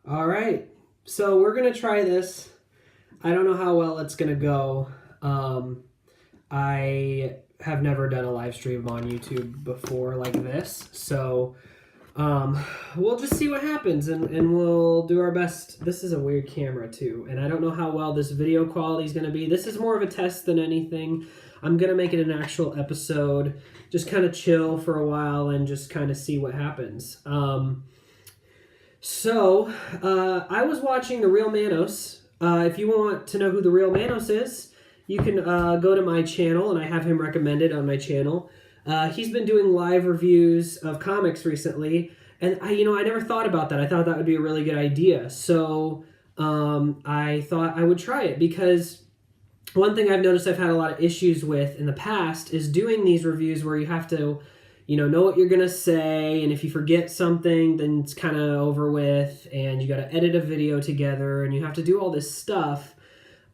All right, so we're gonna try this. I don't know how well it's gonna go. I have never done a live stream on YouTube before like this, so um, we'll just see what happens, and we'll do our best. This is a weird camera too, and I don't know how well this video quality is gonna be. This is more of a test than anything. I'm gonna make it an actual episode, just kind of chill for a while and just kind of see what happens. I was watching The Real Manos. If you want to know who The Real Manos is, you can go to my channel, and I have him recommended on my channel. He's been doing live reviews of comics recently, and I never thought about that. I thought that would be a really good idea. So I thought I would try it because one thing I've noticed I've had a lot of issues with in the past is doing these reviews where you have to know what you're gonna say, and if you forget something, then it's kind of over with, and you got to edit a video together, and you have to do all this stuff.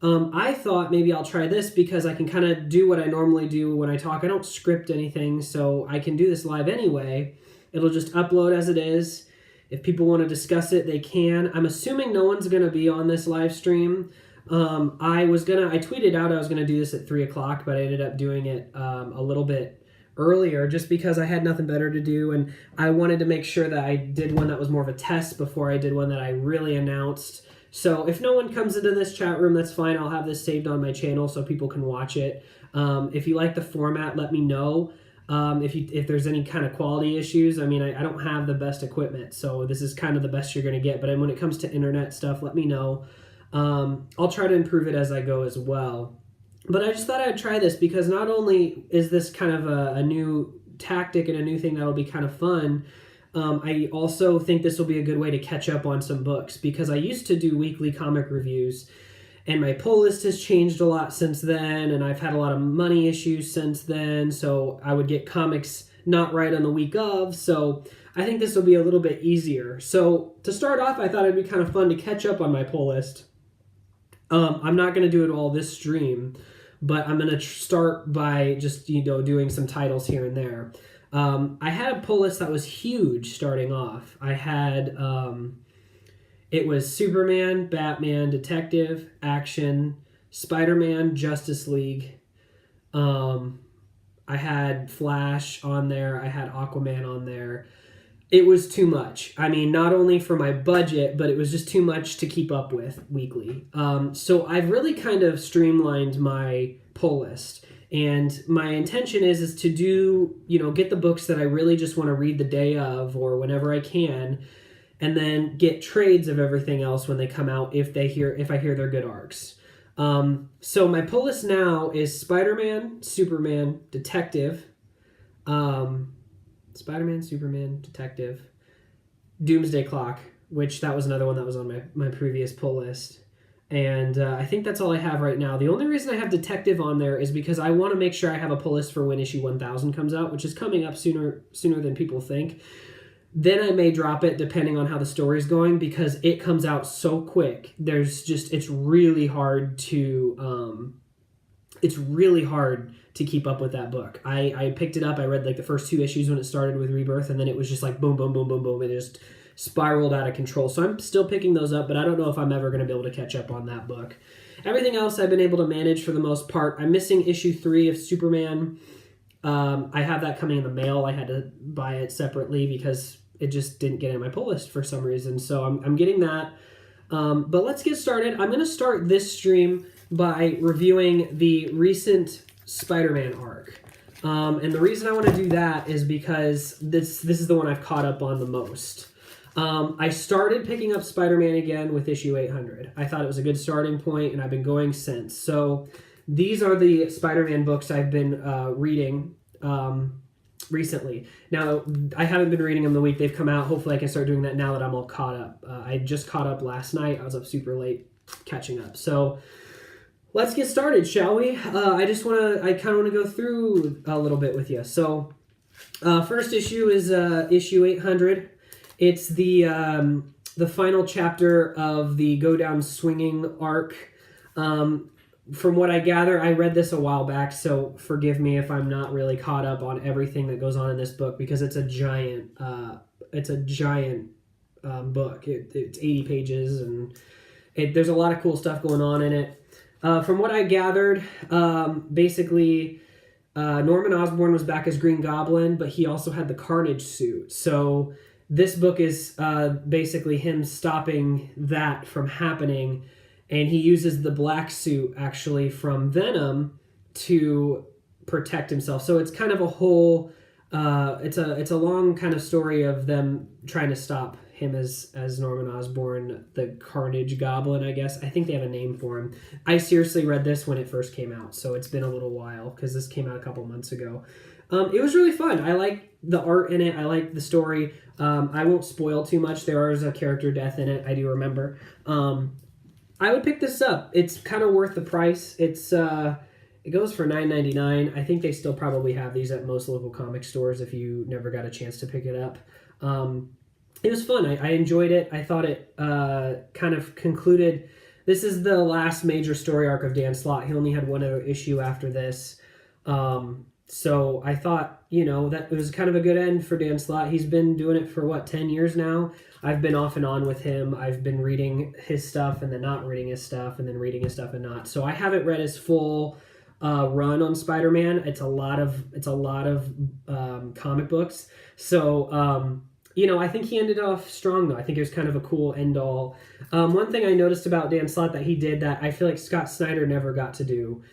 I thought maybe I'll try this because I can kind of do what I normally do when I talk. I don't script anything, so I can do this live anyway. It'll just upload as it is. If people want to discuss it, they can. I'm assuming no one's gonna be on this live stream. I tweeted out I was gonna do this at 3 o'clock, but I ended up doing it a little bit earlier just because I had nothing better to do, and I wanted to make sure that I did one that was more of a test before I did one that I really announced. So if no one comes into this chat room, that's fine. I'll have this saved on my channel so people can watch it. If you like the format, let me know. If there's any kind of quality issues, I don't have the best equipment, so this is kind of the best you're going to get. But when it comes to internet stuff, let me know. I'll try to improve it as I go as well. But I just thought I'd try this because not only is this kind of a new tactic and a new thing that'll be kind of fun, I also think this will be a good way to catch up on some books because I used to do weekly comic reviews, and my pull list has changed a lot since then, and I've had a lot of money issues since then, so I would get comics not right on the week of, so I think this will be a little bit easier. So to start off, I thought it'd be kind of fun to catch up on my pull list. I'm not going to do it all this stream, but I'm going to start by just, doing some titles here and there. I had a pull list that was huge starting off. I had, it was Superman, Batman, Detective, Action, Spider-Man, Justice League. I had Flash on there. I had Aquaman on there. It was too much. Not only for my budget, but it was just too much to keep up with weekly. So I've really kind of streamlined my pull list. And my intention is to do, get the books that I really just want to read the day of or whenever I can, and then get trades of everything else when they come out if I hear they're good arcs. So my pull list now is Spider-Man, Superman, Detective, Spider-Man, Superman, Detective, Doomsday Clock, which that was another one that was on my previous pull list. And I think that's all I have right now. The only reason I have Detective on there is because I want to make sure I have a pull list for when issue 1000 comes out, which is coming up sooner than people think. Then I may drop it depending on how the story's going because it comes out so quick. It's really hard to keep up with that book. I picked it up. I read like the first 2 issues when it started with Rebirth, and then it was just like boom, boom, boom, boom, boom. It just spiraled out of control. So I'm still picking those up, but I don't know if I'm ever going to be able to catch up on that book. Everything else I've been able to manage for the most part. I'm missing issue 3 of Superman. I have that coming in the mail. I had to buy it separately because it just didn't get in my pull list for some reason. So I'm getting that. But let's get started. I'm going to start this stream by reviewing the recent Spider-Man arc. And the reason I want to do that is because this is the one I've caught up on the most. I started picking up Spider-Man again with issue 800. I thought it was a good starting point, and I've been going since. So these are the Spider-Man books I've been reading recently. Now, I haven't been reading them the week they've come out. Hopefully I can start doing that now that I'm all caught up. I just caught up last night. I was up super late catching up. So let's get started, shall we? I kind of want to go through a little bit with you. So first issue is issue 800. It's the final chapter of the Go Down Swinging arc. From what I gather, I read this a while back, so forgive me if I'm not really caught up on everything that goes on in this book because it's a giant book. It's 80 pages, and there's a lot of cool stuff going on in it. From what I gathered, basically, Norman Osborn was back as Green Goblin, but he also had the Carnage suit. So this book is basically him stopping that from happening, and he uses the black suit actually from Venom to protect himself. So it's kind of a whole it's a long kind of story of them trying to stop him as Norman Osborn, the Carnage Goblin, I guess. I think they have a name for him. I seriously read this when it first came out, so it's been a little while because this came out a couple months ago. It was really fun. I like the art in it. I like the story. I won't spoil too much. There is a character death in it, I do remember. I would pick this up. It's kind of worth the price. It goes for $9.99. I think they still probably have these at most local comic stores if you never got a chance to pick it up. It was fun. I enjoyed it. I thought it kind of concluded. This is the last major story arc of Dan Slott. He only had one other issue after this. So I thought, that it was kind of a good end for Dan Slott. He's been doing it for, 10 years now? I've been off and on with him. I've been reading his stuff and then not reading his stuff and then reading his stuff and not. So I haven't read his full run on Spider-Man. It's a lot of comic books. So, I think he ended off strong, though. I think it was kind of a cool end-all. One thing I noticed about Dan Slott that he did that I feel like Scott Snyder never got to do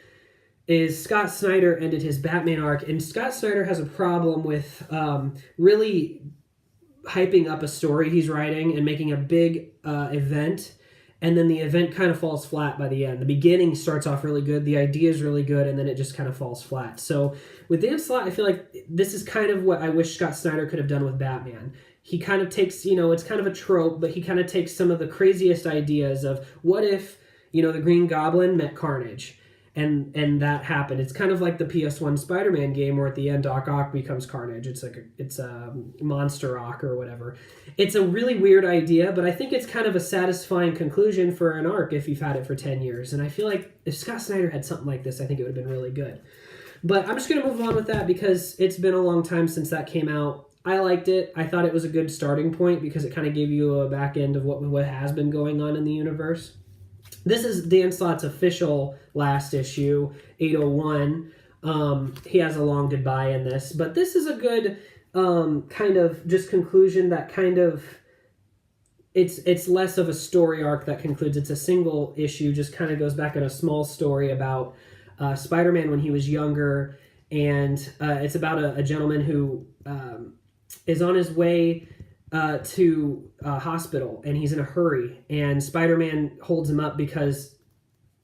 is Scott Snyder ended his Batman arc, and Scott Snyder has a problem with really hyping up a story he's writing and making a big event, and then the event kind of falls flat by the end. The beginning starts off really good, the idea is really good, and then it just kind of falls flat. So with Dan Slott, I feel like this is kind of what I wish Scott Snyder could have done with Batman. He kind of takes, it's kind of a trope, but he kind of takes some of the craziest ideas of what if, the Green Goblin met Carnage, and that happened. It's kind of like the PS1 Spider-Man game where at the end Doc Ock becomes Carnage. It's a Monster Ock or whatever. It's a really weird idea, but I think it's kind of a satisfying conclusion for an arc if you've had it for 10 years. And I feel like if Scott Snyder had something like this, I think it would have been really good. But I'm just going to move on with that because it's been a long time since that came out. I liked it. I thought it was a good starting point because it kind of gave you a back end of what has been going on in the universe. This is Dan Slott's official last issue, 801. He has a long goodbye in this, but this is a good kind of just conclusion that kind of it's less of a story arc that concludes. It's a single issue, just kind of goes back in a small story about Spider-Man when he was younger, and it's about a gentleman who is on his way to a hospital, and he's in a hurry, and Spider-Man holds him up because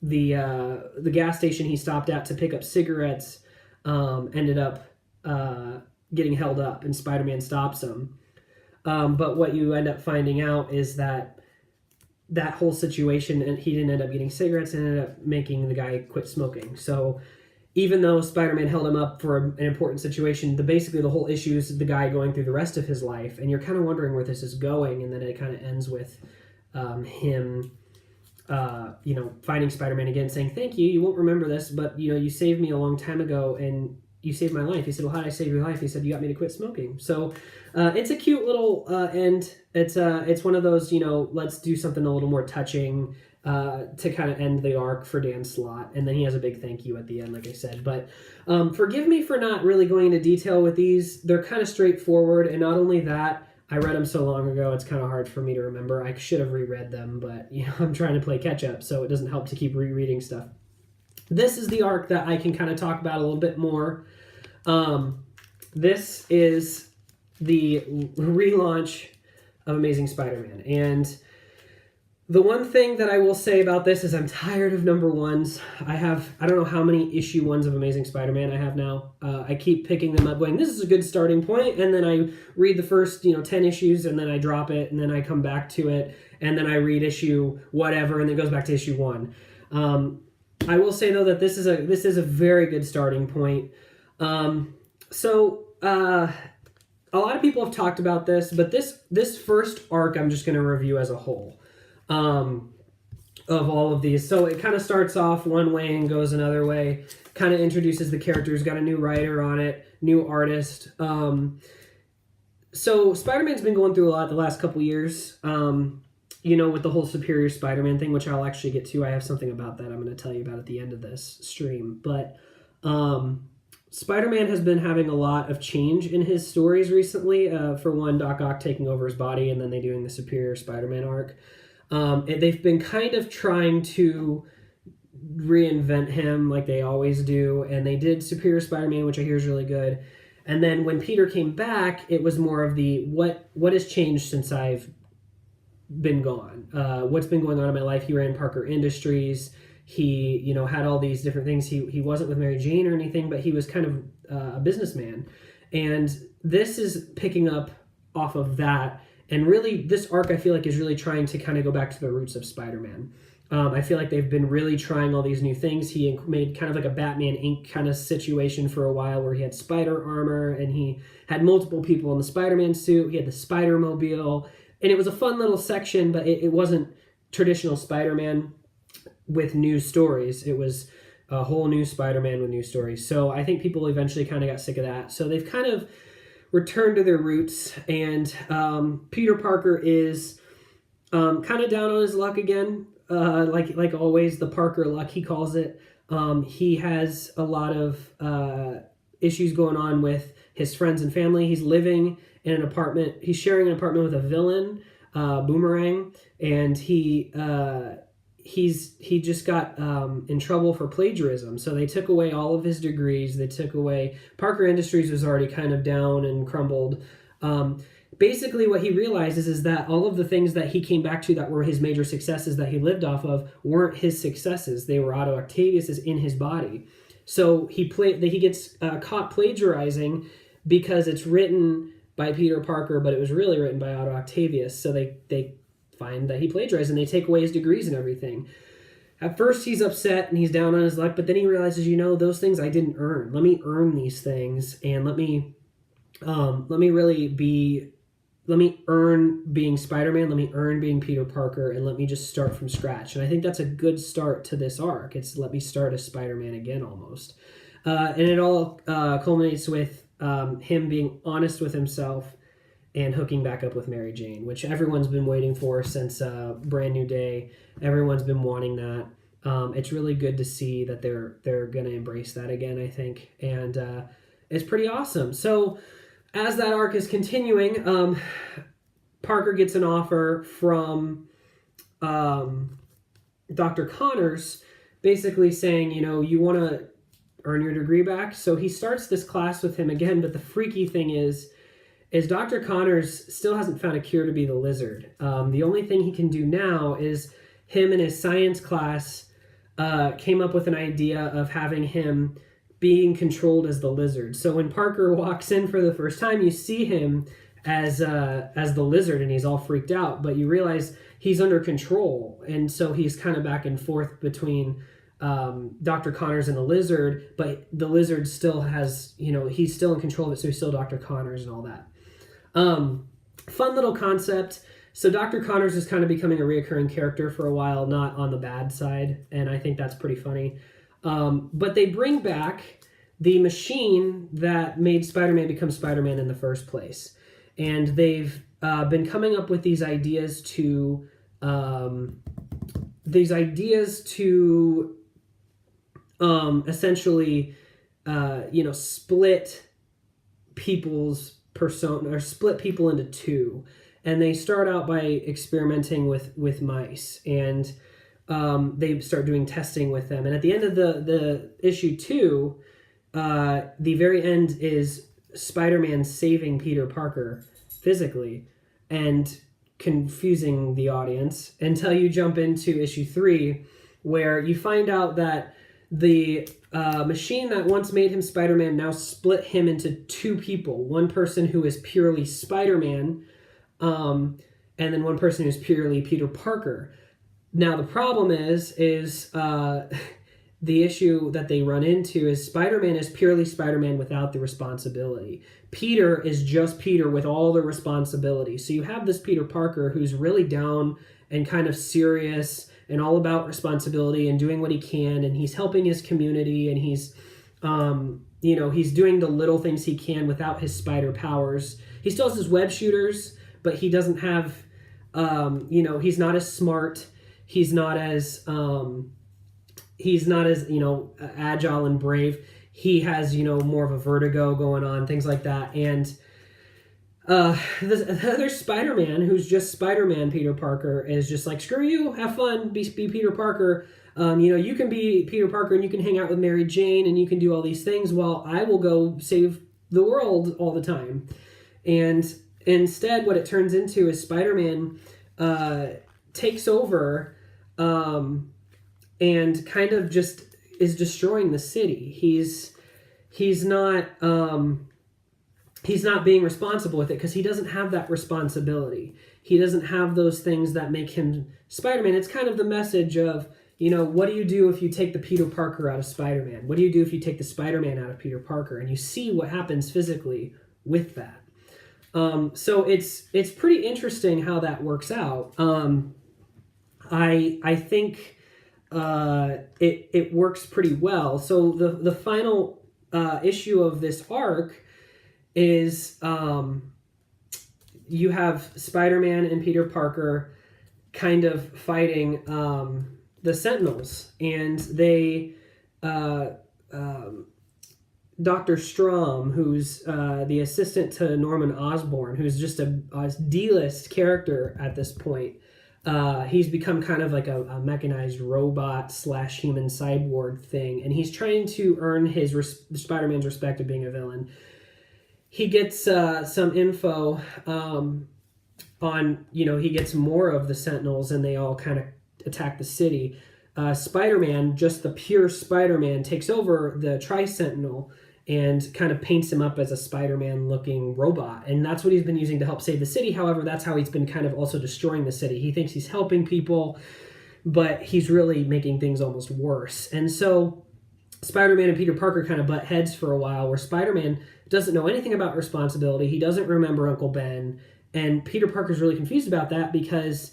the gas station he stopped at to pick up cigarettes ended up getting held up, and Spider-Man stops him. But what you end up finding out is that whole situation, and he didn't end up getting cigarettes, and ended up making the guy quit smoking. So even though Spider-Man held him up for an important situation, basically the whole issue is the guy going through the rest of his life, and you're kind of wondering where this is going, and then it kind of ends with him, finding Spider-Man again, saying, "Thank you, you won't remember this, but, you saved me a long time ago, and you saved my life." He said, "Well, how did I save your life?" He said, "You got me to quit smoking." So it's a cute little end. It's one of those, let's do something a little more touching, to kind of end the arc for Dan Slott. And then he has a big thank you at the end, like I said. But forgive me for not really going into detail with these. They're kind of straightforward. And not only that, I read them so long ago, it's kind of hard for me to remember. I should have reread them, but I'm trying to play catch up, so it doesn't help to keep rereading stuff. This is the arc that I can kind of talk about a little bit more. This is the relaunch of Amazing Spider-Man. And the one thing that I will say about this is I'm tired of number ones. I don't know how many issue ones of Amazing Spider-Man I have now. I keep picking them up going, this is a good starting point, and then I read the first 10 issues, and then I drop it, and then I come back to it, and then I read issue whatever, and then it goes back to issue 1. I will say though that this is a very good starting point. A lot of people have talked about this, but this first arc I'm just going to review as a whole. Of all of these. So it kind of starts off one way and goes another way, kind of introduces the characters, got a new writer on it, new artist. So Spider-Man's been going through a lot the last couple years. With the whole Superior Spider-Man thing, which I'll actually get to. I have something about that I'm going to tell you about at the end of this stream. But Spider-Man has been having a lot of change in his stories recently. For one, Doc Ock taking over his body, and then they doing the Superior Spider-Man arc. They've been kind of trying to reinvent him like they always do, and they did Superior Spider-Man, which I hear is really good. And then when Peter came back, it was more of the what has changed since I've been gone. What's been going on in my life? He ran Parker Industries. He, had all these different things. He wasn't with Mary Jane or anything, but he was kind of a businessman. And this is picking up off of that. And really, this arc, I feel like, is really trying to kind of go back to the roots of Spider-Man. I feel like they've been really trying all these new things. He made kind of like a Batman Inc. kind of situation for a while where he had spider armor and he had multiple people in the Spider-Man suit. He had the Spider-Mobile. And it was a fun little section, but it wasn't traditional Spider-Man with new stories. It was a whole new Spider-Man with new stories. So I think people eventually kind of got sick of that. So they've kind of returned to their roots. And Peter Parker is kind of down on his luck again. Like always, the Parker luck, he calls it. He has a lot of issues going on with his friends and family. He's living in an apartment. He's sharing an apartment with a villain, Boomerang, and he just got in trouble for plagiarism. So they took away all of his degrees. They took away Parker Industries was already kind of down and crumbled. Basically, what he realizes is that all of the things that he came back to that were his major successes that he lived off of weren't his successes. They were Otto Octavius's in his body. So he gets caught plagiarizing because it's written by Peter Parker, but it was really written by Otto Octavius. So they find that he plagiarized and they take away his degrees and everything. At first, he's upset and he's down on his luck, but then he realizes, those things I didn't earn. Let me earn these things, and let me earn being Spider-Man, let me earn being Peter Parker, and let me just start from scratch. And I think that's a good start to this arc. It's let me start as Spider-Man again, almost. And it all culminates with him being honest with himself and hooking back up with Mary Jane, which everyone's been waiting for since Brand New Day. Everyone's been wanting that. It's really good to see that they're going to embrace that again, I think. And it's pretty awesome. So as that arc is continuing, Parker gets an offer from Dr. Connors basically saying, you want to earn your degree back. So he starts this class with him again, but the freaky thing is Dr. Connors still hasn't found a cure to be the Lizard. The only thing he can do now is him and his science class came up with an idea of having him being controlled as the Lizard. So when Parker walks in for the first time, you see him as the Lizard and he's all freaked out, but you realize he's under control. And so he's kind of back and forth between Dr. Connors and the Lizard, but the Lizard still has, he's still in control of it, so he's still Dr. Connors and all that. Fun little concept. So Dr. Connors is kind of becoming a reoccurring character for a while, not on the bad side, and I think that's pretty funny. But they bring back the machine that made Spider-Man become Spider-Man in the first place. And they've been coming up with these ideas to essentially, split people's persona, or split people into two. And they start out by experimenting with mice, and they start doing testing with them. And at the end of the issue 2, the very end is Spider-Man saving Peter Parker physically and confusing the audience until you jump into issue 3, where you find out that the machine that once made him Spider-Man now split him into two people. One person who is purely Spider-Man, and then one person who's purely Peter Parker. Now the problem is the issue that they run into is Spider-Man is purely Spider-Man without the responsibility. Peter is just Peter with all the responsibility. So you have this Peter Parker who's really down and kind of serious and all about responsibility and doing what he can, and he's helping his community, and he's he's doing the little things he can without his spider powers. he still has his web shooters, but he doesn't have, he's not as smart. He's not as agile and brave. He has, more of a vertigo going on, things like that. And the other Spider-Man, who's just Spider-Man Peter Parker, is just like, screw you, have fun, be Peter Parker. You can be Peter Parker and you can hang out with Mary Jane and you can do all these things while I will go save the world all the time. And instead, what it turns into is Spider-Man takes over and kind of just is destroying the city. He's not being responsible with it because he doesn't have that responsibility. He doesn't have those things that make him Spider-Man. It's kind of the message of, what do you do if you take the Peter Parker out of Spider-Man? What do you do if you take the Spider-Man out of Peter Parker? And you see what happens physically with that. So it's pretty interesting how that works out. I think it works pretty well. So the final issue of this arc is you have Spider-Man and Peter Parker kind of fighting the Sentinels, and they Dr. Strom, who's the assistant to Norman Osborn, who's just a D-list character at this point. He's become kind of like a mechanized robot / human cyborg thing, and he's trying to earn his Spider-Man's respect of being a villain. He gets some info on, he gets more of the Sentinels, and they all kind of attack the city. Spider-Man, just the pure Spider-Man, takes over the Tri-Sentinel and kind of paints him up as a Spider-Man looking robot. And that's what he's been using to help save the city. However, that's how he's been kind of also destroying the city. He thinks he's helping people, but he's really making things almost worse. And so Spider-Man and Peter Parker kind of butt heads for a while, where Spider-Man doesn't know anything about responsibility. He doesn't remember Uncle Ben. And Peter Parker's really confused about that because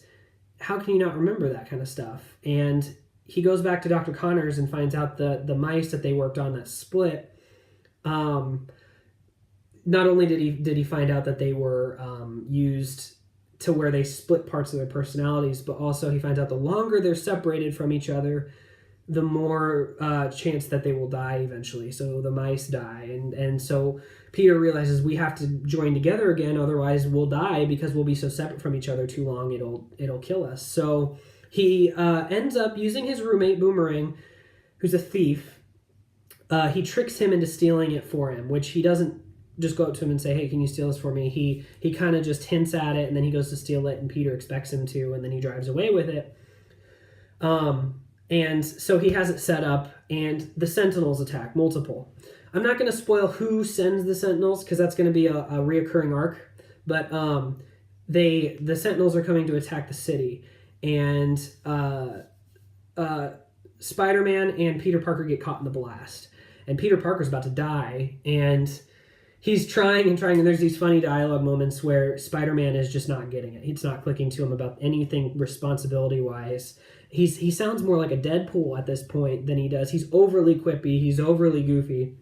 how can you not remember that kind of stuff? And he goes back to Dr. Connors and finds out the mice that they worked on that split. Not only did he find out that they were used to where they split parts of their personalities, but also he finds out the longer they're separated from each other, the more chance that they will die eventually. So the mice die, and so Peter realizes we have to join together again, otherwise we'll die because we'll be so separate from each other too long. It'll kill us. So he ends up using his roommate Boomerang, who's a thief. He tricks him into stealing it for him, which he doesn't just go up to him and say, hey, can you steal this for me? He kind of just hints at it, and then he goes to steal it, and Peter expects him to, and then he drives away with it. And so he has it set up, and the Sentinels attack, multiple. I'm not going to spoil who sends the Sentinels, because that's going to be a reoccurring arc, but the Sentinels are coming to attack the city, and Spider-Man and Peter Parker get caught in the blast. And Peter Parker's about to die, and he's trying, and there's these funny dialogue moments where Spider-Man is just not getting it. It's not clicking to him about anything responsibility-wise. He sounds more like a Deadpool at this point than he does. He's overly quippy. He's overly goofy.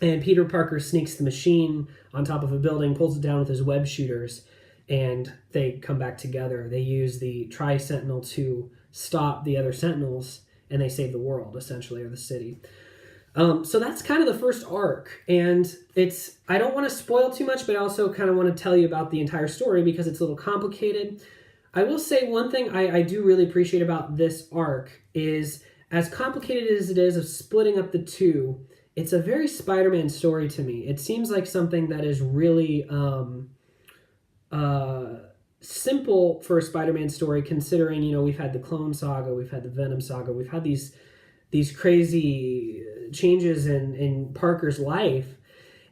And Peter Parker sneaks the machine on top of a building, pulls it down with his web shooters, and they come back together. They use the Tri-Sentinel to stop the other Sentinels, and they save the world, essentially, or the city. So that's kind of the first arc, and I don't want to spoil too much, but I also kind of want to tell you about the entire story because it's a little complicated. I will say one thing I do really appreciate about this arc is, as complicated as it is of splitting up the two, it's a very Spider-Man story to me. It seems like something that is really simple for a Spider-Man story, considering, we've had the Clone Saga, we've had the Venom Saga, we've had these crazy changes in Parker's life,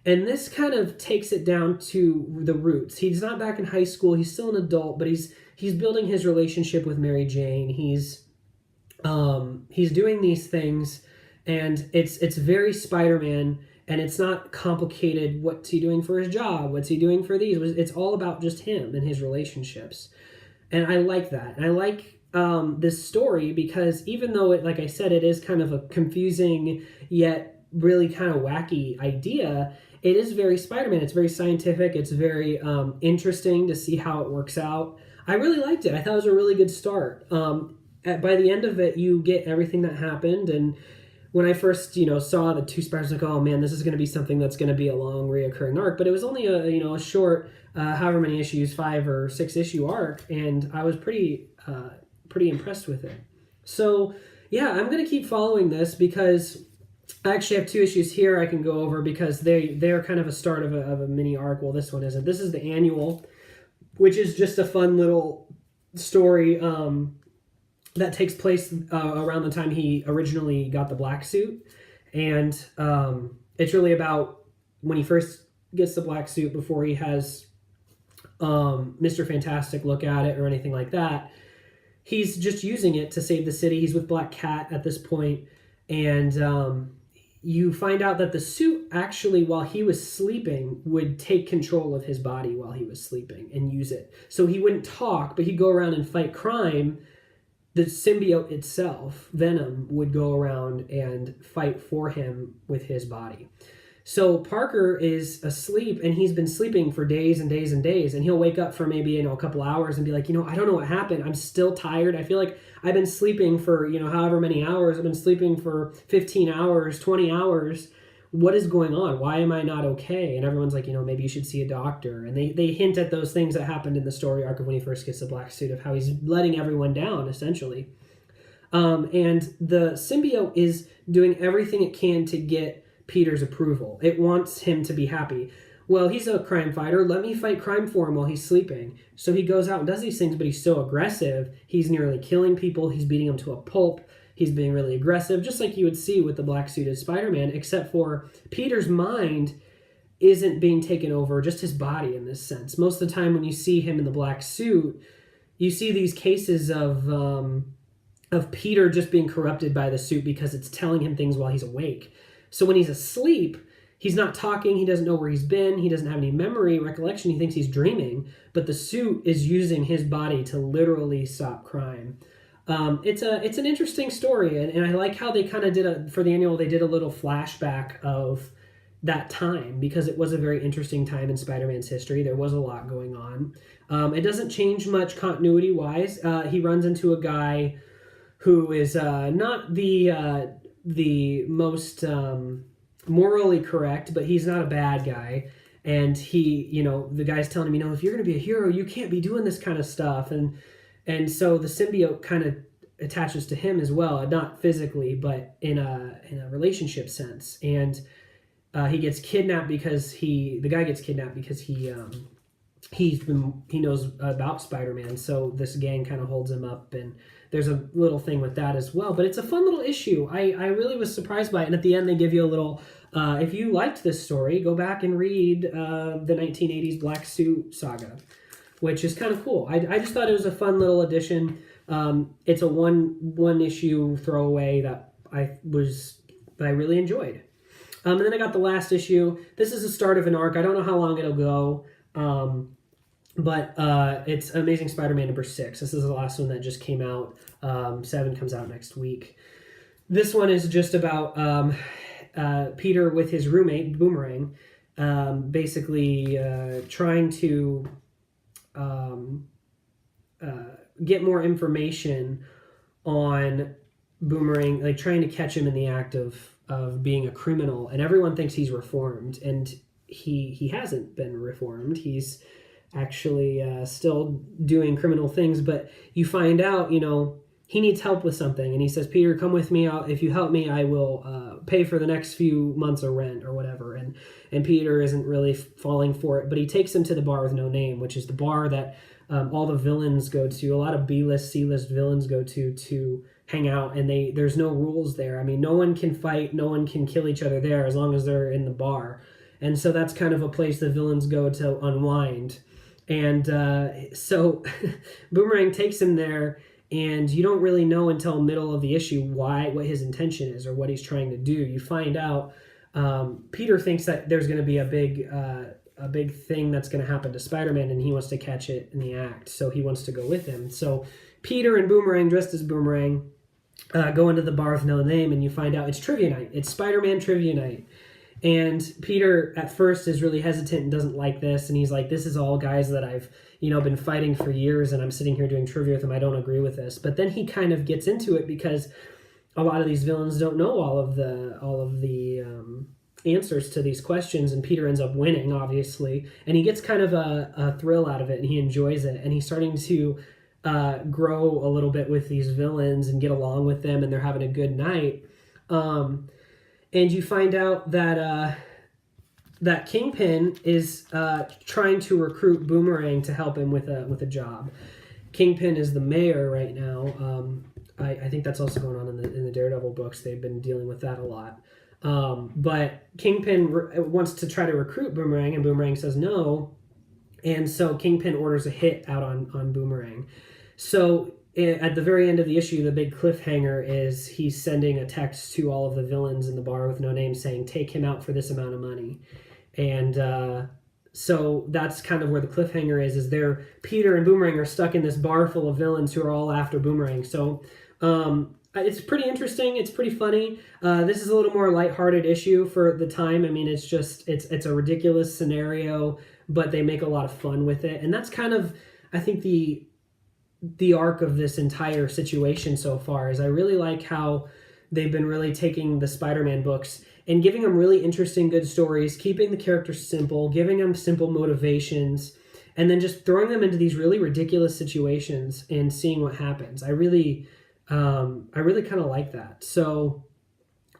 and this kind of takes it down to the roots. He's not back in high school, he's still an adult, but he's building his relationship with Mary Jane. He's doing these things, and it's very Spider-Man, and it's not complicated. What's he doing for his job? What's he doing for these? It's all about just him and his relationships, and I like that. And I like this story because even though like I said, it is kind of a confusing yet really kind of wacky idea, it is very Spider-Man. It's very scientific. It's very interesting to see how it works out. I really liked it. I thought it was a really good start. By the end of it, you get everything that happened. And when I first, saw the two Spiders, like, oh man, this is going to be something that's going to be a long reoccurring arc. But it was only a short, however many issues, 5 or 6 issue arc, and I was pretty impressed with it. So yeah, I'm going to keep following this because I actually have 2 issues here I can go over because they're kind of a start of a mini arc. Well, this one isn't. This is the annual, which is just a fun little story that takes place around the time he originally got the black suit. And it's really about when he first gets the black suit before he has Mr. Fantastic look at it or anything like that. He's just using it to save the city. He's with Black Cat at this point, and you find out that the suit actually, while he was sleeping, would take control of his body while he was sleeping and use it. So he wouldn't talk, but he'd go around and fight crime. The symbiote itself, Venom, would go around and fight for him with his body. So Parker is asleep, and he's been sleeping for days and days and days, and he'll wake up for maybe a couple hours and be like, I don't know what happened. I'm still tired. I feel like I've been sleeping for however many hours. I've been sleeping for 15 hours, 20 hours. What is going on? Why am I not okay? And everyone's like, maybe you should see a doctor. And they hint at those things that happened in the story arc of when he first gets the black suit, of how he's letting everyone down, essentially. And the symbiote is doing everything it can to get Peter's approval. It wants him to be happy. Well, he's a crime fighter. Let me fight crime for him while he's sleeping. So he goes out and does these things, but he's so aggressive. He's nearly killing people. He's beating them to a pulp. He's being really aggressive, just like you would see with the black-suited Spider-Man, except for Peter's mind isn't being taken over, just his body in this sense. Most of the time when you see him in the black suit, you see these cases of Peter just being corrupted by the suit because it's telling him things while he's awake. So when he's asleep, he's not talking, he doesn't know where he's been, he doesn't have any memory, recollection, he thinks he's dreaming, but the suit is using his body to literally stop crime. It's an interesting story, and I like how they kind of for the annual, they did a little flashback of that time, because it was a very interesting time in Spider-Man's history. There was a lot going on. It doesn't change much continuity-wise. He runs into a guy who is not the most morally correct, but he's not a bad guy. And he, the guy's telling him, if you're going to be a hero, you can't be doing this kind of stuff. And so the symbiote kind of attaches to him as well, not physically, but in a relationship sense. And he gets kidnapped because the guy gets kidnapped because he knows about Spider-Man. So this gang kind of holds him up, and there's a little thing with that as well. But it's a fun little issue. I really was surprised by it. And at the end, they give you a little, if you liked this story, go back and read the 1980s Black Suit Saga, which is kind of cool. I just thought it was a fun little addition. It's a one issue throwaway that I really enjoyed. And then I got the last issue. This is the start of an arc. I don't know how long it'll go. But it's Amazing Spider-Man number 6. This is the last one that just came out. 7 comes out next week. This one is just about Peter with his roommate, Boomerang, basically trying to get more information on Boomerang, like trying to catch him in the act of being a criminal. And everyone thinks he's reformed, and he hasn't been reformed. He's actually still doing criminal things, but you find out, he needs help with something, and he says, Peter, come with me. If you help me, I will pay for the next few months of rent or whatever. And Peter isn't really falling for it, but he takes him to the Bar with No Name, which is the bar that all the villains go to. A lot of B-list, C-list villains go to hang out, and there's no rules there. I mean, no one can fight, no one can kill each other there as long as they're in the bar. And so that's kind of a place the villains go to unwind. And so Boomerang takes him there, and you don't really know until middle of the issue what his intention is or what he's trying to do. You find out Peter thinks that there's going to be a big thing that's going to happen to Spider-Man, and he wants to catch it in the act, so he wants to go with him. So Peter and Boomerang, dressed as Boomerang, go into the Bar with No Name, and you find out it's trivia night. It's Spider-Man trivia night. And Peter at first is really hesitant and doesn't like this, and he's like, this is all guys that I've been fighting for years, and I'm sitting here doing trivia with them. I don't agree with this. But then he kind of gets into it because a lot of these villains don't know all of the answers to these questions, and Peter ends up winning, obviously, and he gets kind of a thrill out of it, and he enjoys it, and he's starting to grow a little bit with these villains and get along with them, and they're having a good night. And you find out that that Kingpin is trying to recruit Boomerang to help him with a job. Kingpin is the mayor right now. I think that's also going on in the Daredevil books. They've been dealing with that a lot. But Kingpin wants to try to recruit Boomerang, and Boomerang says no. And so Kingpin orders a hit out on Boomerang. So at the very end of the issue, the big cliffhanger is he's sending a text to all of the villains in the bar with no name saying, take him out for this amount of money. And so that's kind of where the cliffhanger is they're Peter and Boomerang are stuck in this bar full of villains who are all after Boomerang. So it's pretty interesting. It's pretty funny. This is a little more lighthearted issue for the time. I mean, it's a ridiculous scenario, but they make a lot of fun with it. And that's kind of, I think, the arc of this entire situation so far is I really like how they've been really taking the Spider-Man books and giving them really interesting, good stories, keeping the characters simple, giving them simple motivations, and then just throwing them into these really ridiculous situations and seeing what happens. I really kind of like that. So,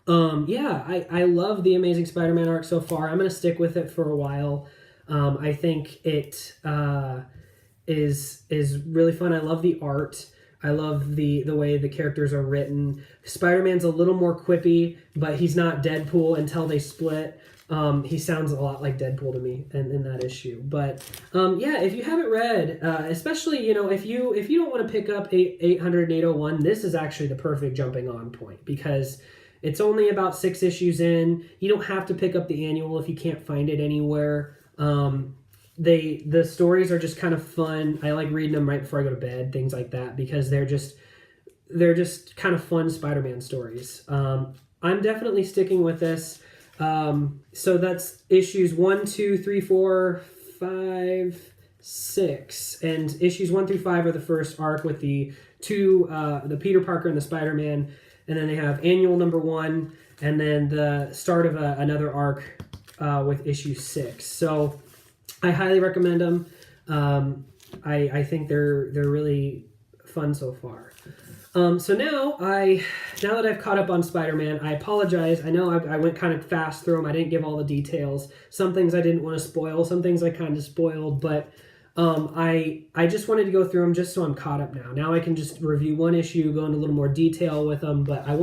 I love the Amazing Spider-Man arc so far. I'm going to stick with it for a while. I think it is really fun. I love the art. I love the way the characters are written. Spider-Man's a little more quippy, but he's not Deadpool until they split. He sounds a lot like Deadpool to me in that issue. But if you haven't read, especially if you don't want to pick up 800 and 801, this is actually the perfect jumping on point because it's only about 6 issues in. You don't have to pick up the annual if you can't find it anywhere. The stories are just kind of fun. I like reading them right before I go to bed, things like that, because they're just kind of fun Spider-Man stories. I'm definitely sticking with this. So that's issues 1, 2, 3, 4, 5, 6, and issues 1 through 5 are the first arc with the Peter Parker and the Spider-Man, and then they have annual number 1, and then the start of another arc with issue 6. So I highly recommend them. I think they're really fun so far. So now that I've caught up on Spider-Man, I apologize. I know I went kind of fast through them. I didn't give all the details. Some things I didn't want to spoil. Some things I kind of spoiled. But I just wanted to go through them just so I'm caught up now. Now I can just review one issue, go into a little more detail with them. But I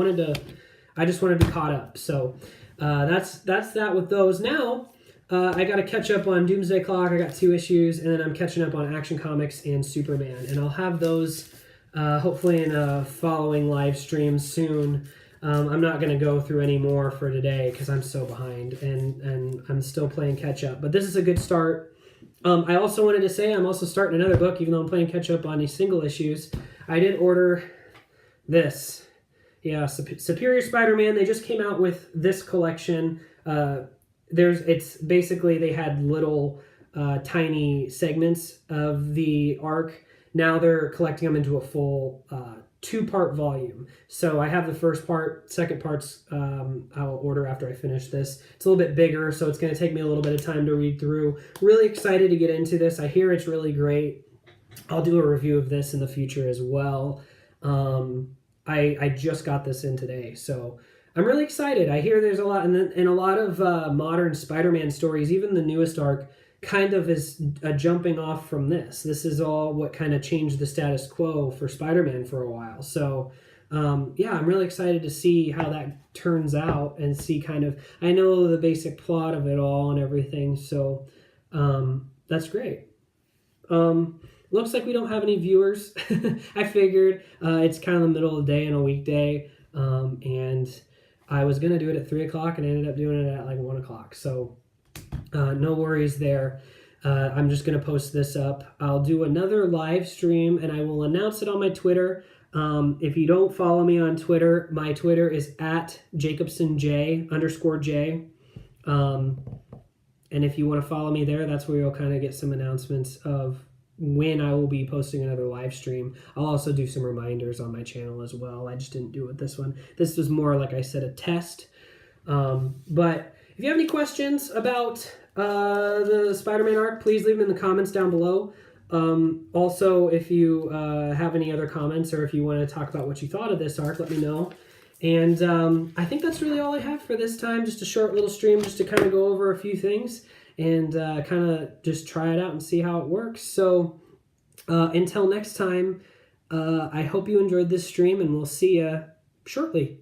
just wanted to be caught up. So that's that with those. Now I got to catch up on Doomsday Clock. I got 2 issues, and then I'm catching up on Action Comics and Superman, and I'll have those hopefully in a following live stream soon. I'm not going to go through any more for today because I'm so behind, and I'm still playing catch up. But this is a good start. I also wanted to say I'm also starting another book, even though I'm playing catch up on these single issues. I did order this. Yeah, Superior Spider-Man. They just came out with this collection. It's basically they had little tiny segments of the arc. Now they're collecting them into a full 2-part volume. So I have the first part, second parts I'll order after I finish this. It's a little bit bigger, so it's going to take me a little bit of time to read through. Really excited to get into this. I hear it's really great. I'll do a review of this in the future as well. I just got this in today, so I'm really excited. I hear there's a lot, and a lot of modern Spider-Man stories, even the newest arc, kind of is a jumping off from this. This is all what kind of changed the status quo for Spider-Man for a while. So, I'm really excited to see how that turns out and see I know the basic plot of it all and everything. So, that's great. Looks like we don't have any viewers. I figured it's kind of the middle of the day and a weekday, and I was going to do it at 3 o'clock and I ended up doing it at like 1 o'clock. So no worries there. I'm just going to post this up. I'll do another live stream and I will announce it on my Twitter. If you don't follow me on Twitter, my Twitter is @JacobsonJ_J. And if you want to follow me there, that's where you'll kind of get some announcements of when I will be posting another live stream. I'll also do some reminders on my channel as well. I just didn't do it this one. This was more, like I said, a test. But if you have any questions about the Spider-Man arc, please leave them in the comments down below. Also, if you have any other comments or if you want to talk about what you thought of this arc, let me know. And I think that's really all I have for this time. Just a short little stream just to kind of go over a few things and kind of just try it out and see how it works. So until next time, I hope you enjoyed this stream, and we'll see you shortly.